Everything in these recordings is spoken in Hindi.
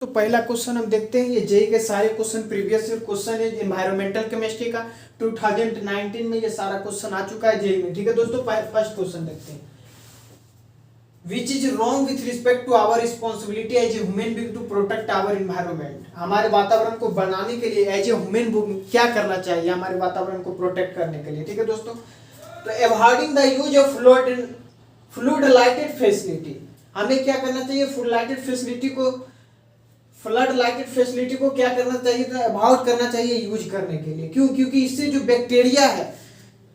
तो पहला क्वेश्चन हम देखते हैं। ये जेई के सारे क्वेश्चन प्रीवियस क्वेश्चन है एनवायरमेंटल केमिस्ट्री का 2019 में ये सारा क्वेश्चन आ चुका है जेई में। ठीक है दोस्तों, फर्स्ट क्वेश्चन देखते हैं। Which is wrong with respect to our responsibility as a human being to protect our environment. हमारे वातावरण को बनाने के लिए एज ए ह्यूमन बीइंग क्या करना चाहिए हमारे वातावरण को प्रोटेक्ट करने के लिए। ठीक है दोस्तों, तो avoiding the use of fluid lighted facility. हमें क्या करना चाहिए, फ्लड लाइटेड फैसिलिटी को क्या करना चाहिए, तो अवॉइड करना चाहिए यूज करने के लिए। क्यों? क्योंकि इससे जो बैक्टीरिया है,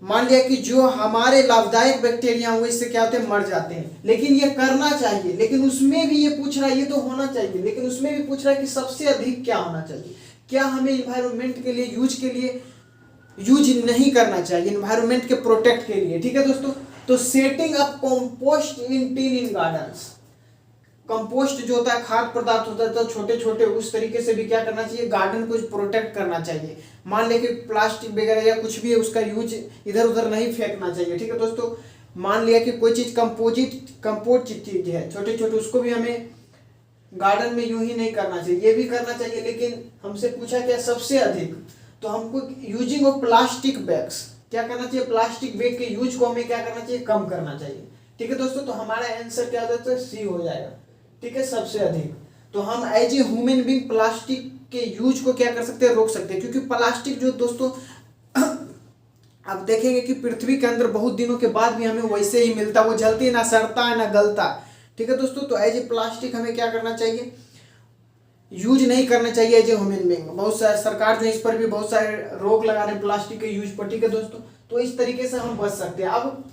मान लिया कि जो हमारे लाभदायक बैक्टीरिया हुए इससे क्या होते हैं, मर जाते हैं। लेकिन ये करना चाहिए, लेकिन उसमें भी ये पूछ रहा है, ये तो होना चाहिए, लेकिन उसमें भी पूछ रहा है कि सबसे अधिक क्या होना चाहिए। क्या हमें इन्वायरमेंट के लिए यूज नहीं करना चाहिए, इन्वायरमेंट के प्रोटेक्ट के लिए। ठीक है दोस्तों, तो setting up compost in tin in gardens. Compost जो होता है खाद्य पदार्थ होता है, तो छोटे छोटे उस तरीके से भी क्या करना चाहिए, गार्डन को प्रोटेक्ट करना चाहिए। मान ले कि प्लास्टिक वगैरह या कुछ भी है उसका यूज इधर उधर नहीं फेंकना चाहिए। ठीक है दोस्तों, मान लिया कि कोई चीज कंपोस्ट चीज है छोटे छोटे, उसको भी हमें गार्डन में यूं ही नहीं करना चाहिए, ये भी करना चाहिए। लेकिन हमसे पूछा क्या सबसे अधिक, तो हमको यूजिंग ऑफ प्लास्टिक बैग्स क्या करना चाहिए, प्लास्टिक बैग के यूज को हमें क्या करना चाहिए, कम करना चाहिए। ठीक है दोस्तों, तो हमारा आंसर क्या हो जाता है, सी हो जाएगा। ठीक है, सबसे अधिक। तो हम as a human being plastic के यूज को क्या कर सकते हैं, रोक सकते हैं। क्योंकि प्लास्टिक जो दोस्तों आप देखेंगे कि पृथ्वी के अंदर बहुत दिनों के बाद भी हमें वैसे ही मिलता, वो जलती ना, सड़ता है ना गलता। ठीक है दोस्तों, तो एज ए प्लास्टिक हमें क्या करना चाहिए, यूज नहीं करना चाहिए एज ए ह्यूमन बीइंग। बहुत सारे सरकार जो इस पर भी बहुत सारे रोक लगा रहे हैं प्लास्टिक के यूज पर। ठीक है दोस्तों, तो इस तरीके से हम बच सकते हैं। अब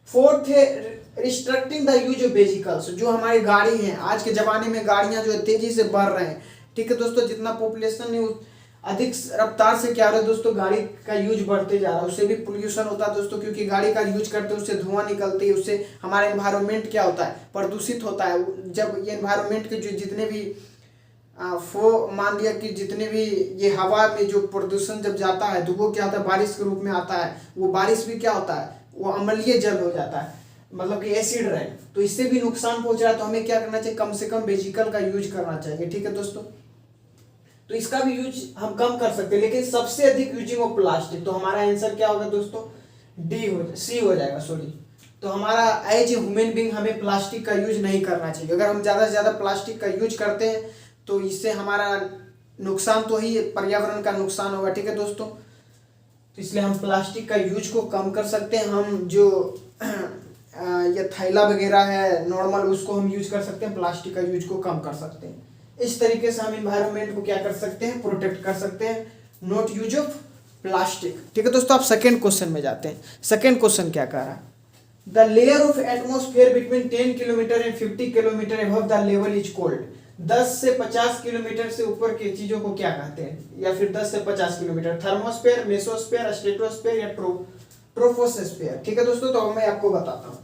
फोर्थ है restricting the use of vehicles. जो हमारी गाड़ी है, आज के जमाने में गाड़ियां जो है तेजी से बढ़ रहे हैं। ठीक है दोस्तों, जितना पॉपुलेशन है अधिक रफ्तार से क्या हो रहा है दोस्तों, गाड़ी का यूज बढ़ते जा रहा है। उससे भी पोल्यूशन होता है दोस्तों, क्योंकि गाड़ी का यूज करते हैं उससे धुआं निकलती है, उससे हमारा एनवायरनमेंट क्या होता है, प्रदूषित होता है। जब ये एनवायरनमेंट के जो जितने भी मान लिया कि जितने भी ये हवा में जो प्रदूषण जब जाता है तो वो क्या होता है, बारिश के रूप में आता है। वो बारिश भी क्या होता है, वो अम्लीय जल हो जाता है, मतलब कि एसिड रेन। तो इससे भी नुकसान पहुंच रहा है। तो हमें क्या करना चाहिए, कम से कम व्हीकल का यूज करना चाहिए। ठीक है दोस्तों, तो इसका भी यूज हम कम कर सकते हैं। लेकिन सबसे अधिक यूजिंग ऑफ प्लास्टिक, तो हमारा आंसर क्या होगा दोस्तों, सी हो जाएगा, सॉरी। तो हमारा एज ए ह्यूमन बीइंग हमें प्लास्टिक का यूज नहीं करना चाहिए। अगर हम ज़्यादा से ज़्यादा प्लास्टिक का यूज करते हैं तो इससे हमारा नुकसान तो ही, पर्यावरण का नुकसान होगा। ठीक है दोस्तों, तो इसलिए हम प्लास्टिक का यूज को कम कर सकते हैं। हम जो ये थैला वगैरह है नॉर्मल, उसको हम यूज कर सकते हैं, प्लास्टिक का यूज को कम कर सकते हैं। इस तरीके से हम इन्वायरमेंट को क्या कर सकते हैं, प्रोटेक्ट कर सकते हैं। Not use of plastic. ठीक है दोस्तों, आप सेकेंड क्वेश्चन में जाते हैं। सेकेंड क्वेश्चन क्या कह रहा है, the layer of atmosphere between 10 kilometre and 50 kilometre above the level is called. 10 से 50 किलोमीटर से ऊपर की चीजों को क्या कहते हैं, या फिर 10 से 50 किलोमीटर, थर्मोस्फेयर, मेसोस्फेयर, स्ट्रेटोस्फेयर या ट्रोपोस्फेयर। ठीक है दोस्तों, तो मैं आपको बताता हूं।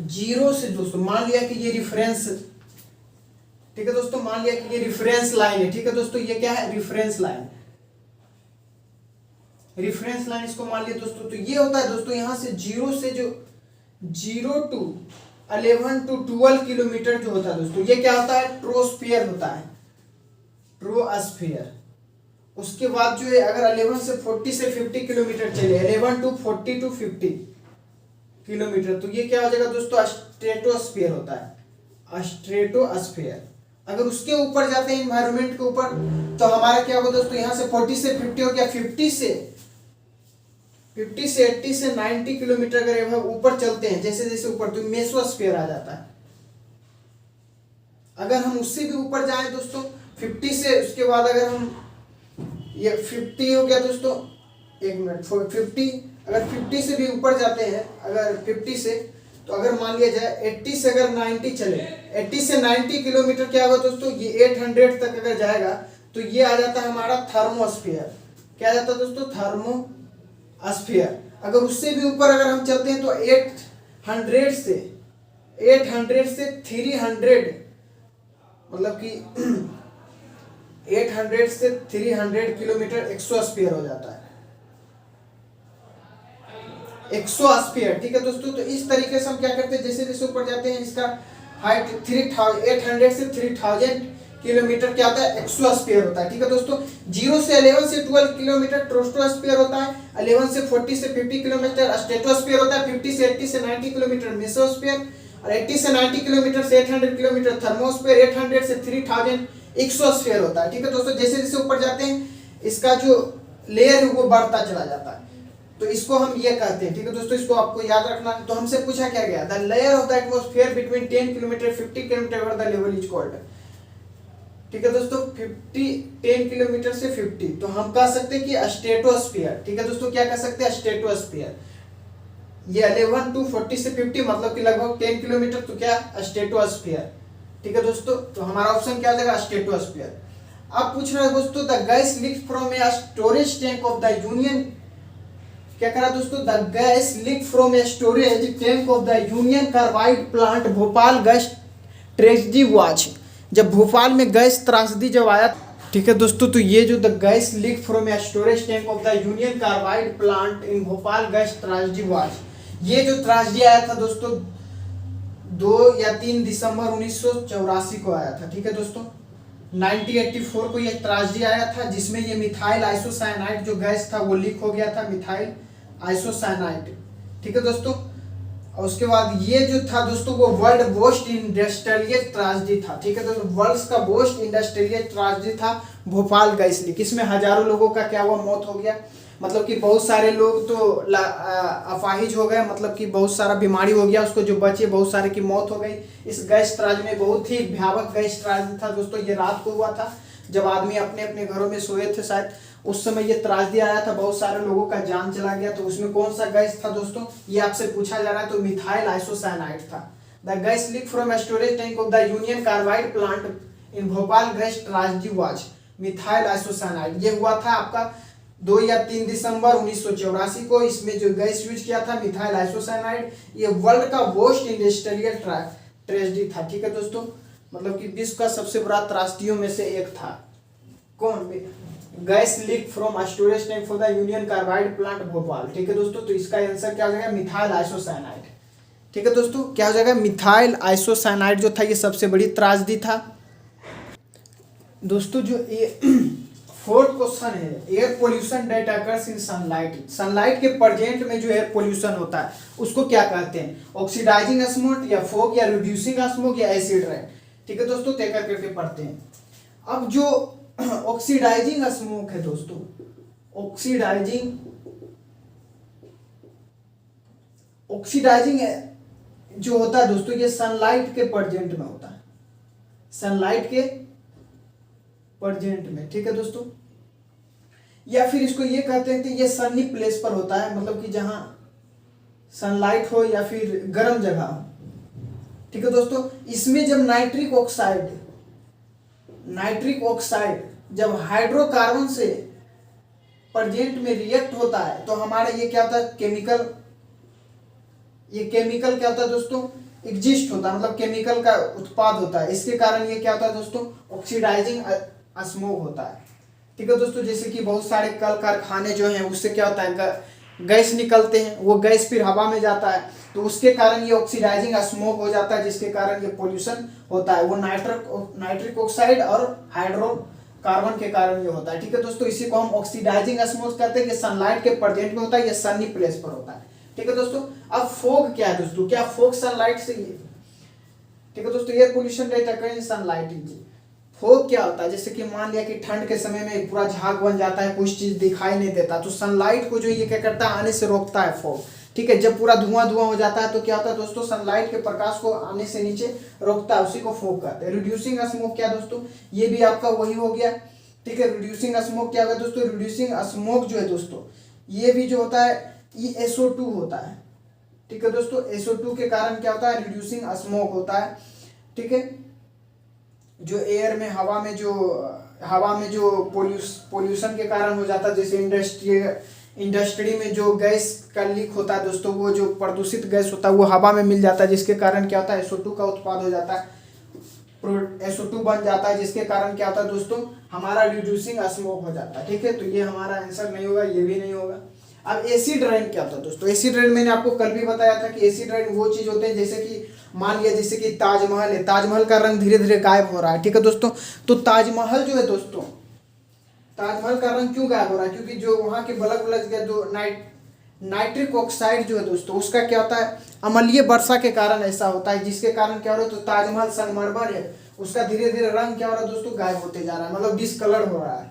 जीरो से दोस्तों मान लिया कि ये रिफरेंस, ठीक है दोस्तों, मान लिया कि ये रिफरेंस लाइन है। ठीक है दोस्तों, ये क्या है, रिफरेंस लाइन। रिफरेंस लाइन इसको मान लिया दोस्तों, तो ये होता है दोस्तों, यहां से जीरो से जो 0 to 11 to 12 किलोमीटर जो होता है दोस्तों, ये क्या होता है, ट्रोस्फियर होता है, ट्रोस्फियर। उसके बाद जो है अगर 11 से 40 से 50 किलोमीटर चले, 11 to 40 to 50 किलोमीटर, तो ये क्या हो जाएगा दोस्तों, स्ट्रेटोस्फियर होता है, स्ट्रेटोस्फियर। अगर उसके ऊपर जाते हैं एनवायरनमेंट के ऊपर, तो हमारा क्या होगा दोस्तों, यहाँ से 40 से 50 हो गया, 50 से 80 से 90 किलोमीटर अगर ऊपर चलते हैं, जैसे जैसे ऊपर, तो मेसोस्फीयर आ जाता है। अगर हम उससे भी ऊपर जाएं दोस्तों 50 से, उसके बाद अगर हम ये 50 हो गया दोस्तों, एक मिनट, 50, अगर 50 से भी ऊपर जाते हैं, अगर 50 से, तो अगर मान लिया जाए 80 से अगर 90 चले, 80 से 90 किलोमीटर क्या होगा दोस्तों, ये 800 तक अगर जाएगा, तो ये आ जाता है हमारा थर्मोस्फीयर। क्या आ जाता है दोस्तों, थर्मोस्फीयर। अगर उससे भी ऊपर अगर हम चलते हैं तो 800 से 300, मतलब कि 800 से 300 किलोमीटर एक्सोस्फीयर हो जाता है, एक्सोस्फीयर। ठीक है दोस्तों, तो इस तरीके से हम क्या करते हैं, जैसे जैसे ऊपर जाते हैं इसका हाइट 800 से 3000 किलोमीटर क्या होता है, एक्सोस्फीयर होता है। ठीक है दोस्तों, 0 से 11 से 12 किलोमीटर ट्रोस्फीयर होता है, 11 से 40 से 50 किलोमीटर स्ट्रेटोस्फीयर होता है, 50 से 80 से 90 किलोमीटर मेसोस्फीयर, और 80 से 90 किलोमीटर से 800 किलोमीटर थर्मोस्फीयर, 800 से 3000 एक्सोस्फीयर होता है। ठीक है दोस्तों, जैसे जैसे ऊपर जाते हैं इसका जो लेयर है वो बढ़ता चला जाता है, तो इसको हम ये कहते हैं। ठीक है दोस्तों, इसको आपको याद रखना। तो हमसे पूछा क्या गया, the layer of the atmosphere between 10 kilometre 50 kilometre over the level is called. ठीक है दोस्तों, 10 किलोमीटर से 50, तो हम कह सकते हैं कि स्ट्रेटोस्फीयर। ठीक है दोस्तों, क्या कह सकते हैं, स्ट्रेटोस्फीयर। ये 11 टू 40 से 50 मतलब कि लगभग 10 किलोमीटर, तो क्या, स्ट्रेटोस्फीयर। ठीक है दोस्तों, तो हमारा ऑप्शन क्या हो जाएगा, स्ट्रेटोस्फीयर। अब पूछ रहे हैं दोस्तों, the gas leak from a storage tank of the union, क्या करा दोस्तों, the gas leak from a storage tank of the union carbide plant Bhopal gas tragedy watch. जब भोपाल में गैस त्रासदी जब आया, ठीक है दोस्तों, तो ये जो the gas leak from a storage tank of the union carbide plant in Bhopal gas tragedy watch, ये जो त्रासदी आया था दोस्तों 2 या 3 दिसंबर 1984 को आया था। ठीक है दोस्तों, 1984 को ये त्रासदी आया था, जिसमें ये मिथाइल आइसोसाइनाइड जो गैस था वो लीक हो गया था, मिथाइल आइसोसाइनाइड। ठीक है दोस्तों, और उसके बाद ये जो था दोस्तों वो वर्ल्ड मोस्ट इंडस्ट्रियल त्रासदी था। ठीक है दोस्तों, वर्ल्ड का मोस्ट इंडस्ट्रियल त्रासदी था भोपाल गैस लीक। इसमें हजारों लोगों का क्या हुआ, मौत हो गया, मतलब कि बहुत सारे लोग तो अपाहिज हो गए, मतलब कि बहुत सारा बीमारी हो गया, उसको जो बचे बहुत सारे की मौत हो गई इस गैस त्रासदी में। बहुत ही भयावह गैस त्रासदी था दोस्तों, ये रात को हुआ था जब आदमी अपने अपने घरों में सोए थे शायद, उस समय ये त्रासदी आया था, बहुत सारे लोगों का जान चला गया। तो उसमें कौन सा गैस था दोस्तों, ये आपसे पूछा जा रहा है, तो मिथाइल आइसोसाइनाइड था। The gas leak from storage tank of the union carbide plant in Bhopal gas tragedy watch, methyl isocyanide. ये हुआ था आपका 2 या 3 दिसंबर 1984 को। इसमें जो गैस यूज किया था मिथाइल आइसोसाइनाइड, ये वर्ल्ड का मोस्ट इंडस्ट्रियल ट्रेजेडी था। ठीक है दोस्तों, मतलब कि विश्व का सबसे बड़ा त्रासदियों में से एक था। कौन, gas leak from storage tank for the union carbide plant Bhopal. ठीक है दोस्तों, तो इसका आंसर क्या हो जाएगा, मिथाइल आइसोसाइनाइड। ठीक है दोस्तों, क्या हो जाएगा, मिथाइल आइसोसाइनाइड जो था ये सबसे बड़ी त्रासदी था दोस्तों। जो ये 4th क्वेश्चन है, air pollution that occurs in sunlight. Sunlight के प्रेजेंट में जो एयर पोल्यूशन होता है उसको क्या कहते हैं, ऑक्सीडाइजिंग स्मोक या फॉग या रिड्यूसिंग स्मोक या एसिड रेन। ठीक है दोस्तों, तय करके पढ़ते हैं। अब जो ऑक्सीडाइजिंग स्मोक है दोस्तों, ऑक्सीडाइजिंग जो होता है दोस्तों, ये सनलाइट के प्रेजेंट में होता है, सनलाइट के प्रेजेंट में। ठीक है दोस्तों, या फिर इसको ये कहते हैं कि ये सनी प्लेस पर होता है, मतलब कि जहां सनलाइट हो या फिर गर्म जगह हो। ठीक है दोस्तों, इसमें जब नाइट्रिक ऑक्साइड जब हाइड्रोकार्बन से प्रेजेंट में रिएक्ट होता है तो हमारा ये क्या होता है, केमिकल क्या होता है दोस्तों, एग्जिस्ट होता है, मतलब केमिकल का उत्पाद होता है। इसके कारण ये क्या होता है दोस्तों, ऑक्सीडाइजिंग स्मोक होता है। ठीक है दोस्तों, जैसे कि बहुत सारे कल कारखाने जो हैं उससे क्या होता है, गैस निकलते हैं, वो गैस फिर हवा में जाता है, तो उसके कारण ये ऑक्सीडाइजिंग स्मोक हो जाता है, जिसके कारण ये पोल्यूशन होता है। वो नाइट्रिक ऑक्साइड और हाइड्रोकार्बन के कारण ये होता है। ठीक है दोस्तों, इसी को हम ऑक्सीडाइजिंग स्मोक कहते हैं। ये सनलाइट के प्रेजेंट में होता है, ये सनी प्लेस पर होता है। ठीक है दोस्तों, अब फॉग क्या है दोस्तों, क्या फॉग सनलाइट से ही? ठीक है दोस्तों, एयर पोल्यूशन रेट अकर इन सनलाइट। फॉग क्या होता है, जैसे कि मान लिया कि ठंड के समय में पूरा झाग बन जाता है, कुछ चीज दिखाई नहीं देता, तो सनलाइट को जो ये क्या करता है, आने से रोकता है फॉग। ठीक है, जब पूरा धुआं हो जाता है तो क्या होता है दोस्तों, सनलाइट के प्रकाश को आने से नीचे रोकता है, उसी को फॉग कहते हैं। रिड्यूसिंग स्मोक क्या दोस्तों, ये भी आपका वही हो गया। ठीक है, रिड्यूसिंग स्मोक क्या होगा दोस्तों, रिड्यूसिंग स्मोक जो है दोस्तों, ये भी जो होता है ये SO2 होता है। ठीक है दोस्तों, SO2 के कारण क्या होता है, रिड्यूसिंग स्मोक होता है। ठीक है, जो एयर में हवा में जो पोल्यूशन के कारण हो जाता है, जैसे इंडस्ट्री में जो गैस का लीक होता है दोस्तों, वो जो प्रदूषित गैस होता है वो हवा में मिल जाता है, जिसके कारण क्या होता है, SO2 का उत्पाद हो जाता है, SO2 बन जाता है, जिसके कारण क्या होता है दोस्तों, हमारा रिड्यूसिंग स्मोक हो जाता है। ठीक है, तो ये हमारा आंसर नहीं होगा, ये भी नहीं होगा। अब एसिड रेन क्या होता है दोस्तों, एसिड रेन मैंने आपको कल भी बताया था कि एसिड रेन वो चीज होते हैं जैसे कि मान लिया जैसे कि ताजमहल है, ताजमहल का रंग धीरे धीरे गायब हो रहा है, ठीक है दोस्तों। तो ताजमहल जो है दोस्तों, ताजमहल का रंग क्यों गायब हो रहा है? क्योंकि जो वहाँ के बल्ब लग गया, जो नाइट्रिक ऑक्साइड जो है दोस्तों, उसका क्या होता है, अम्लीय वर्षा के कारण ऐसा होता है, जिसके कारण क्या हो रहा है, तो ताजमहल संगमरमर है उसका धीरे धीरे रंग क्या हो रहा है दोस्तों, गायब होते जा रहा है, मतलब डिसकलर हो रहा है,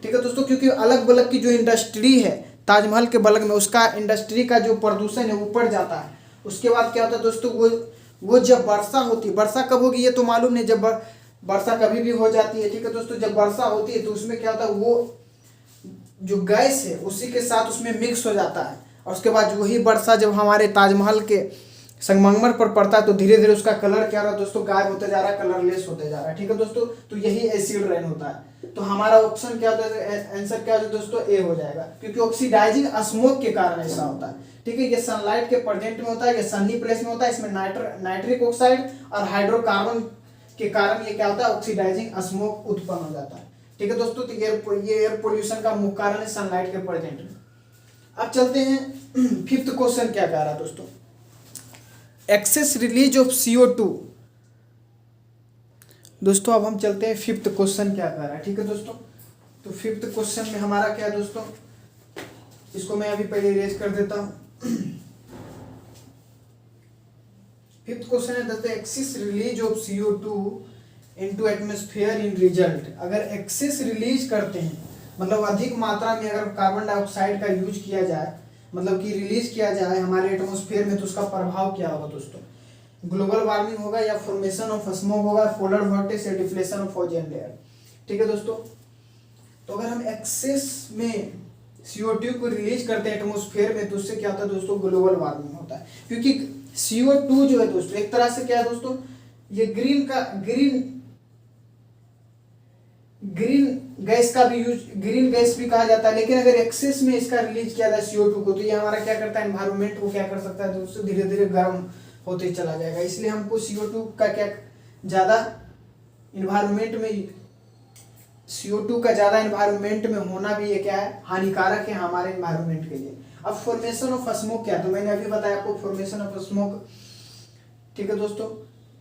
ठीक है दोस्तों। क्योंकि अलग बलग की जो इंडस्ट्री है ताजमहल के बलग में, उसका इंडस्ट्री का जो प्रदूषण है ऊपर जाता है। उसके बाद क्या होता है दोस्तों, वो जब वर्षा होती है, वर्षा कब होगी ये तो मालूम नहीं, जब वर्षा कभी भी हो जाती है, ठीक है दोस्तों। जब वर्षा होती है तो उसमें क्या होता है, वो जो गैस है उसी के साथ उसमें मिक्स हो जाता है, और उसके बाद वही वर्षा जब हमारे ताजमहल के संगमरमर पर पड़ता है तो धीरे धीरे उसका कलर क्या हो रहा है दोस्तों, गायब होते जा रहा है, कलरलेस होते जा रहा है, ठीक है दोस्तों। तो यही एसिड रेन होता है। तो हमारा ऑप्शन क्या होता है, आंसर क्या हो दोस्तों, ए हो जाएगा, क्योंकि ऑक्सीडाइजिंग स्मोक के कारण ऐसा होता है, ठीक है। ये सनलाइट के प्रेजेंट में होता है, ये सनी प्लेस में होता है, इसमें नाइट्रिक ऑक्साइड और हाइड्रोकार्बन के कारण ये क्या होता है, ऑक्सीडाइजिंग स्मोक उत्पन्न हो जाता है, ठीक है दोस्तों। तो ये एयर पोल्यूशन का मुख्य कारण है सनलाइट के प्रेजेंट में। अब चलते हैं फिफ्थ क्वेश्चन क्या कह रहा है दोस्तों, एक्सेस रिलीज ऑफ CO2। दोस्तों अब हम चलते हैं फिफ्थ क्वेश्चन क्या कह रहा है, ठीक है दोस्तों। तो फिफ्थ क्वेश्चन में हमारा क्या है दोस्तों, इसको मैं अभी पहले इरेज कर देता हूं। फिफ्थ क्वेश्चन है दोस्तों, excess release of CO2 into atmosphere in result. अगर एक्सेस रिलीज करते हैं, मतलब अधिक मात्रा में अगर कार्बन डाइऑक्साइड का यूज किया जाए, मतलब कि रिलीज किया जाए हमारे एटमॉस्फेयर में, तो उसका प्रभाव क्या होगा दोस्तों, ग्लोबल वार्मिंग होगा, या फॉर्मेशन ऑफ स्मोक होगा, पोलर वॉर्टिस, या डिफ्लेशन ऑफ ओजोन लेयर, ठीक है दोस्तों। तो अगर हम एक्सेस में CO2 को रिलीज करते हैं एटमॉस्फेयर में, तो उससे क्या होता है दोस्तों, ग्लोबल वार्मिंग होता है। क्योंकि CO2 जो है दोस्तों एक तरह से क्या है दोस्तों, ये ग्रीन गैस का भी यूज, ग्रीन गैस भी कहा जाता है। लेकिन अगर एक्सेस में इसका रिलीज किया जाए CO2 को, तो ये हमारा क्या करता है, एनवायरनमेंट को क्या कर सकता है दोस्तों, धीरे धीरे गर्म होते चला जाएगा। इसलिए हमको CO2 का क्या ज़्यादा इन्वायरमेंट में, CO2 का ज़्यादा इन्वायरमेंट में होना भी ये क्या है, हानिकारक है हमारे इन्वायरमेंट के लिए। अब फॉर्मेशन ऑफ स्मोक क्या, तो मैंने अभी बताया आपको फॉर्मेशन ऑफ स्मोक, ठीक है दोस्तों।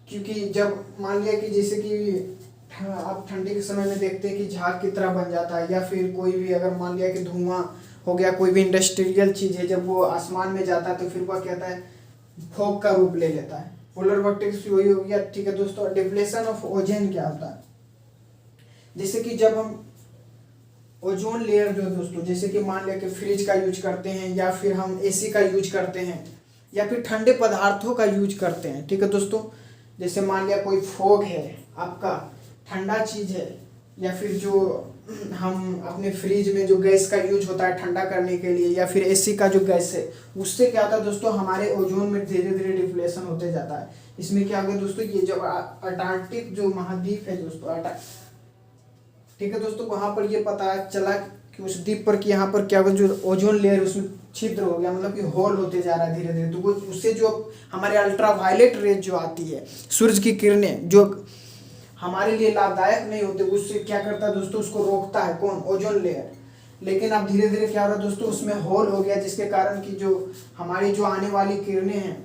क्योंकि जब मान लिया कि जैसे कि आप ठंडी के समय में देखते हैं कि झाग की तरह बन जाता है, या फिर कोई भी अगर मान लिया कि धुआं हो गया, कोई भी इंडस्ट्रियल चीज़ है, जब वो आसमान में जाता है तो फिर वह कहता है फॉग का रूप ले लेता है, पोलर वॉर्टिक्स वही हो गया, ठीक है दोस्तों। डिप्लेशन ऑफ ओजोन क्या होता है, जैसे कि जब हम ओजोन लेयर जो दोस्तों, जैसे कि मान लिया कि फ्रिज का यूज करते हैं, या फिर हम AC का यूज करते हैं, या फिर ठंडे पदार्थों का यूज करते हैं, ठीक है दोस्तों। जैसे मान लिया कोई फॉग है आपका, ठंडा चीज़ है, या फिर जो हम अपने फ्रिज में जो गैस का यूज होता है ठंडा करने के लिए, या फिर AC का जो गैस है, उससे क्या होता है दोस्तों, हमारे ओजोन में धीरे धीरे डिप्लेशन होते जाता है। इसमें क्या होगा दोस्तों, ये जो अंटार्कटिक जो महाद्वीप है दोस्तों, ठीक है दोस्तों, वहाँ पर ये पता चला कि उस द्वीप पर कि यहाँ पर क्या होगा, जो ओजोन लेयर उसमें छिद्र हो गया, मतलब कि होल होते जा रहा है धीरे धीरे। तो वो उससे जो हमारे अल्ट्रावायलेट रेज जो आती है, सूरज की किरणें जो हमारे लिए लाभदायक नहीं होते, उससे क्या करता है दोस्तों, उसको रोकता है कौन, ओजोन लेयर। लेकिन अब धीरे धीरे क्या हो रहा है दोस्तों, उसमें होल हो गया, जिसके कारण कि जो हमारी जो आने वाली किरणें हैं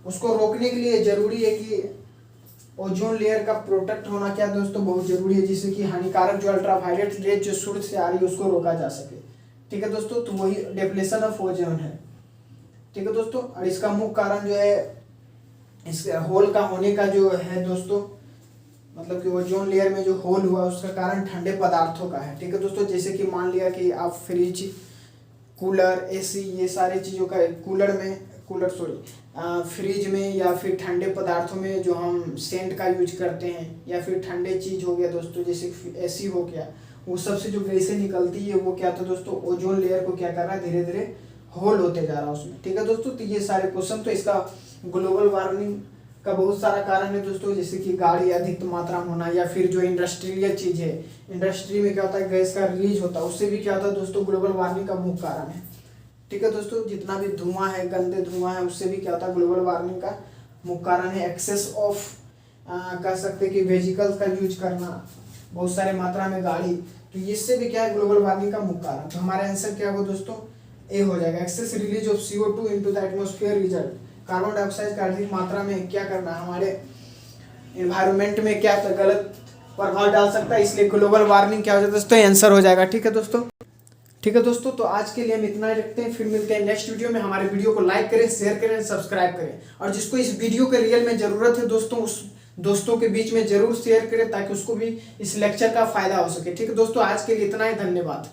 उसको रोकने के लिए जरूरी है कि ओजोन लेयर का प्रोटेक्ट होना क्या दोस्तों, बहुत जरूरी है, जिससे कि हानिकारक जो अल्ट्रावायलेट रेज जो सूरज से आ रही है उसको रोका जा सके, ठीक है दोस्तों। तो वही डिप्लेशन ऑफ ओजोन है, ठीक है दोस्तों। और इसका मुख्य कारण जो है, इस होल का होने का जो है दोस्तों, मतलब कि ओजोन लेयर में जो होल हुआ उसका कारण ठंडे पदार्थों का है, ठीक है दोस्तों। जैसे कि मान लिया कि आप फ्रिज, कूलर, AC, ये सारी चीज़ों का, फ्रिज में या फिर ठंडे पदार्थों में जो हम सेंट का यूज करते हैं, या फिर ठंडे चीज़ हो गया दोस्तों, जैसे AC हो गया, वो सबसे जो गैसें निकलती है वो क्या था दोस्तों, ओजोन लेयर को क्या कर रहा है, धीरे धीरे होल होते जा रहा है उसमें, ठीक है दोस्तों। तो ये सारे क्वेश्चन, तो इसका ग्लोबल वार्मिंग का बहुत सारा कारण है दोस्तों, जैसे कि गाड़ी अधिक मात्रा में होना, या फिर जो इंडस्ट्रियल चीज़ है, इंडस्ट्री में क्या होता है गैस का रिलीज होता है, उससे भी क्या होता है दोस्तों, ग्लोबल वार्मिंग का मुख्य कारण है, ठीक है दोस्तों। जितना भी धुआं है, गंदे धुआं है, उससे भी क्या होता है, ग्लोबल वार्मिंग का मुख्य कारण है। एक्सेस ऑफ कह सकते हैं कि वेहिकल्स का यूज करना, बहुत सारे मात्रा में गाड़ी, तो इससे भी क्या है, ग्लोबल वार्मिंग का मुख्य कारण। तो हमारा आंसर क्या होगा दोस्तों, ए हो जाएगा, excess release of CO2 into the atmosphere result, carbon dioxide का अधिक मात्रा में क्या करना है, हमारे एनवायरनमेंट में क्या गलत प्रभाव डाल सकता है, इसलिए ग्लोबल वार्मिंग क्या हो जाता है दोस्तों, आंसर हो जाएगा। ठीक है दोस्तों, ठीक है दोस्तों, तो आज के लिए हम इतना ही रखते हैं, फिर मिलते हैं नेक्स्ट वीडियो में। हमारे वीडियो को लाइक करें, शेयर करें, सब्सक्राइब करें, और जिसको इस वीडियो के रियल में ज़रूरत है दोस्तों, उस दोस्तों के बीच में जरूर शेयर करें ताकि उसको भी इस लेक्चर का फायदा हो सके। ठीक है दोस्तों, आज के लिए इतना ही, धन्यवाद।